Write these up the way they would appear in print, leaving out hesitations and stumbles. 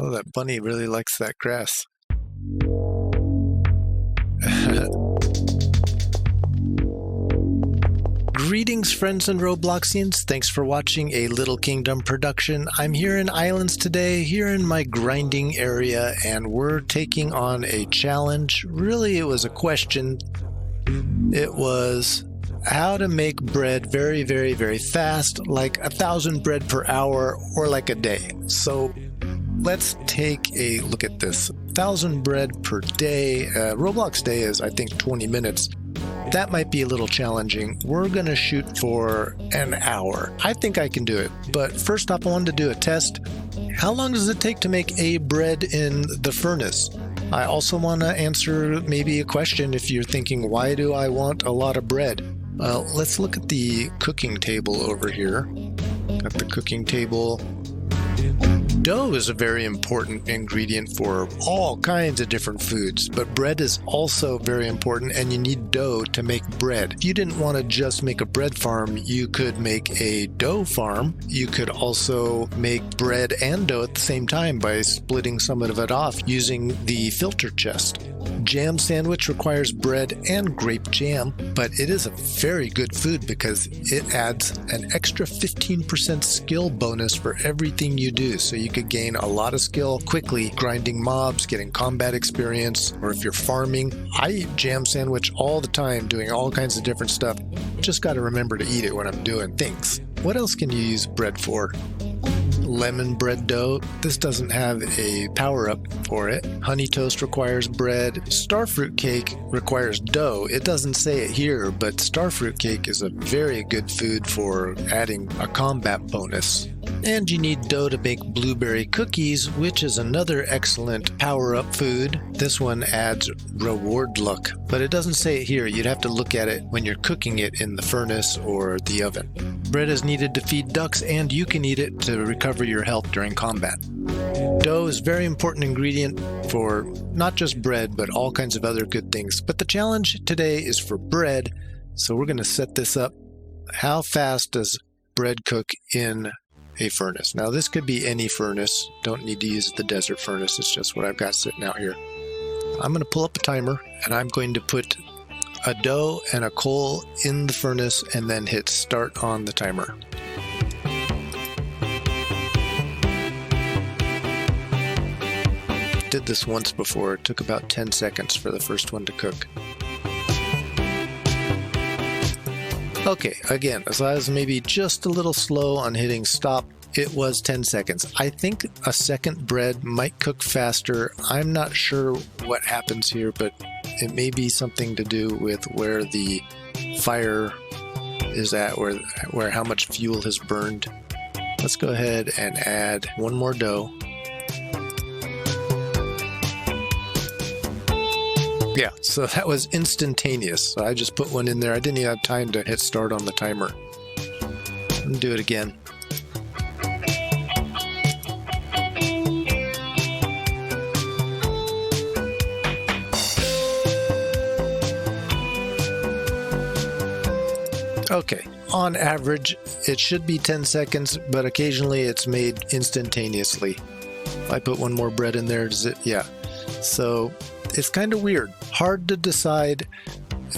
Oh, that bunny really likes that grass. Greetings, friends and Robloxians. Thanks for watching a Little Kingdom production. I'm here in Islands today, here in my grinding area, and we're taking on a challenge. Really, it was a question. It was how to make bread very, very, very fast, like 1,000 bread per hour or like a day. So let's take a look at this. 1,000 bread per day. Roblox day is, I think, 20 minutes. That might be a little challenging. We're going to shoot for an hour. I think I can do it. But first off, I wanted to do a test. How long does it take to make a bread in the furnace? I also want to answer maybe a question if you're thinking, why do I want a lot of bread? Let's look at the cooking table over here. Got the cooking table. Dough is a very important ingredient for all kinds of different foods, but bread is also very important, and you need dough to make bread. If you didn't want to just make a bread farm, you could make a dough farm. You could also make bread and dough at the same time by splitting some of it off using the filter chest. Jam sandwich requires bread and grape jam, but it is a very good food because it adds an extra 15% skill bonus for everything you do. So you could gain a lot of skill quickly grinding mobs, getting combat experience, or if you're farming. I eat jam sandwich all the time, doing all kinds of different stuff. Just got to remember to eat it when I'm doing things. What else can you use bread for? Lemon bread dough. This doesn't have a power-up for it. Honey toast requires bread. Starfruit cake requires dough. It doesn't say it here, but starfruit cake is a very good food for adding a combat bonus. And you need dough to make blueberry cookies, which is another excellent power-up food. This one adds reward luck, but it doesn't say it here. You'd have to look at it when you're cooking it in the furnace or the oven. Bread is needed to feed ducks, and you can eat it to recover your health during combat. Dough is a very important ingredient for not just bread, but all kinds of other good things. But the challenge today is for bread, so we're going to set this up. How fast does bread cook in a furnace? Now, this could be any furnace. Don't need to use the desert furnace. It's just what I've got sitting out here. I'm going to pull up a timer, and I'm going to put a dough and a coal in the furnace and then hit start on the timer. Did this once before. It took about 10 seconds for the first one to cook. Okay, again, as I was maybe just a little slow on hitting stop, it was 10 seconds. I think a second bread might cook faster. I'm not sure what happens here, but it may be something to do with where the fire is at, where how much fuel has burned. Let's go ahead and add one more dough. Yeah, so that was instantaneous. So I just put one in there. I didn't even have time to hit start on the timer. Let me do it again. Okay, on average, it should be 10 seconds, but occasionally it's made instantaneously. If I put one more bread in there, does it? Yeah. So it's kind of weird. Hard to decide.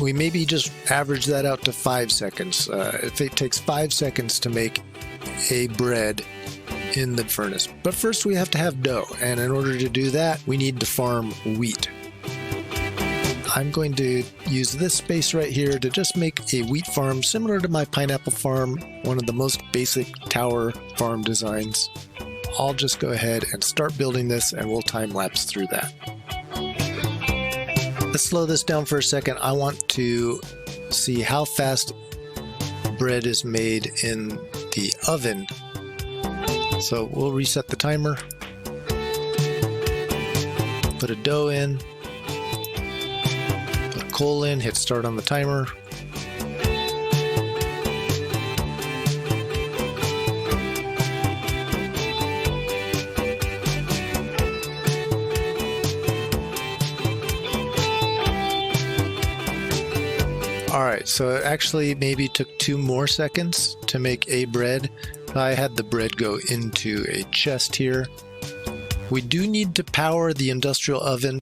We maybe just average that out to 5 seconds. If it takes 5 seconds to make a bread in the furnace. But first we have to have dough, and in order to do that, we need to farm wheat. I'm going to use this space right here to just make a wheat farm similar to my pineapple farm, one of the most basic tower farm designs. I'll just go ahead and start building this, and we'll time lapse through that. Let's slow this down for a second. I want to see how fast bread is made in the oven. So we'll reset the timer. Put a dough in. Put a coal in. Hit start on the timer. Alright, so it actually maybe took 2 more seconds to make a bread. I had the bread go into a chest here. We do need to power the industrial oven.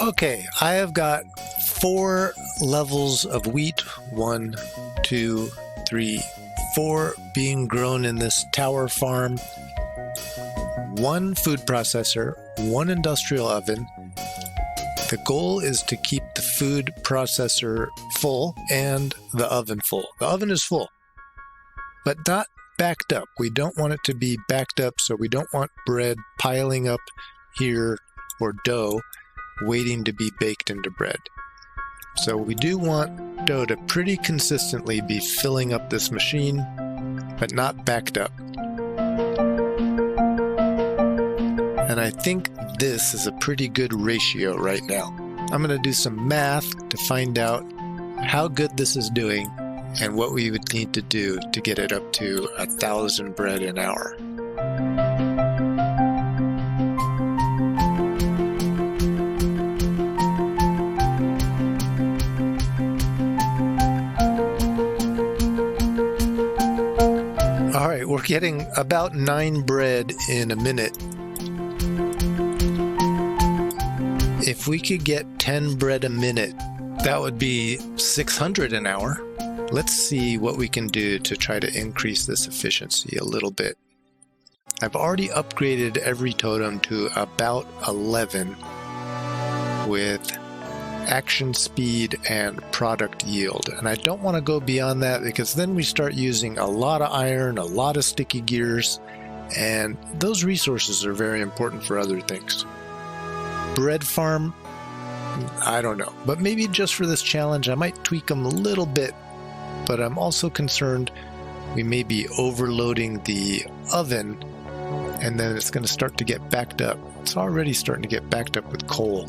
Okay, I have got 4 levels of wheat, 1, 2, 3, 4 being grown in this tower farm. 1 food processor, 1 industrial oven. The goal is to keep the food processor full and the oven full. The oven is full, but not backed up. We don't want it to be backed up, so we don't want bread piling up here or dough waiting to be baked into bread. So we do want dough to pretty consistently be filling up this machine, but not backed up. And I think this is a pretty good ratio right now. I'm going to do some math to find out how good this is doing and what we would need to do to get it up to 1,000 bread an hour. All right, we're getting about 9 bread in a minute. If we could get 10 bread a minute, that would be 600 an hour. Let's see what we can do to try to increase this efficiency a little bit. I've already upgraded every totem to about 11 with action speed and product yield. And I don't want to go beyond that because then we start using a lot of iron, a lot of sticky gears, and those resources are very important for other things. Bread farm, I don't know, but maybe just for this challenge I might tweak them a little bit, but I'm also concerned we may be overloading the oven and then it's going to start to get backed up. It's already starting to get backed up with coal.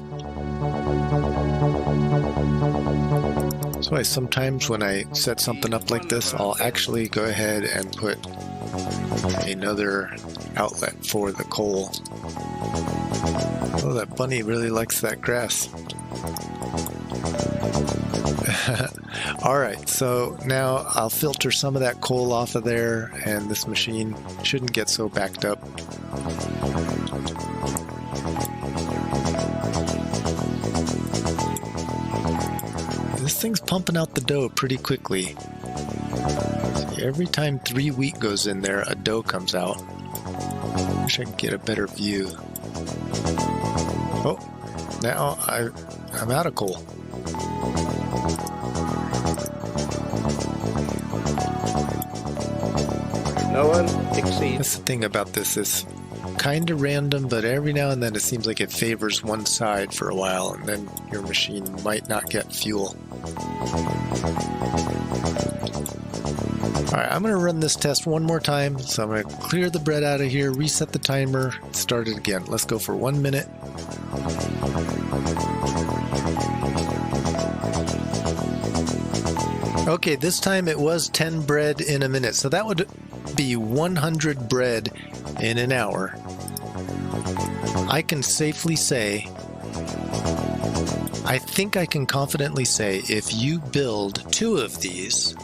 So sometimes when I set something up like this, I'll actually go ahead and put another outlet for the coal. Oh, that bunny really likes that grass. Alright, so now I'll filter some of that coal off of there, and this machine shouldn't get so backed up. This thing's pumping out the dough pretty quickly. See, every time 3 wheat goes in there, a dough comes out. Wish I could get a better view. Oh, now I'm out of coal. No one exceeds. That's the thing about this, is kind of random, but every now and then it seems like it favors one side for a while, and then your machine might not get fuel. Alright, I'm going to run this test one more time, so I'm going to clear the bread out of here, reset the timer, start it again. Let's go for 1 minute. Okay, this time it was 10 bread in a minute, so that would be 100 bread in an hour. I can safely say, I think I can confidently say, if you build 2 of these,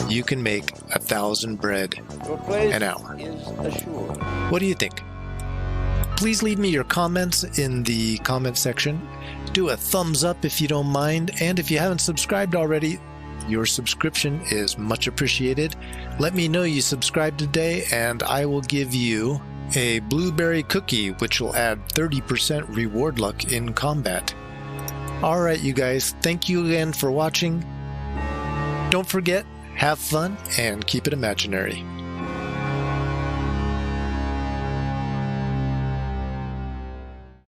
you can make 1,000 bread an hour. What do you think? Please leave me your comments in the comment section. Do a thumbs up if you don't mind, and if you haven't subscribed already, your subscription is much appreciated. Let me know you subscribed today, and I will give you a blueberry cookie, which will add 30% reward luck in combat. Alright, you guys, thank you again for watching. Don't forget, have fun and keep it imaginary.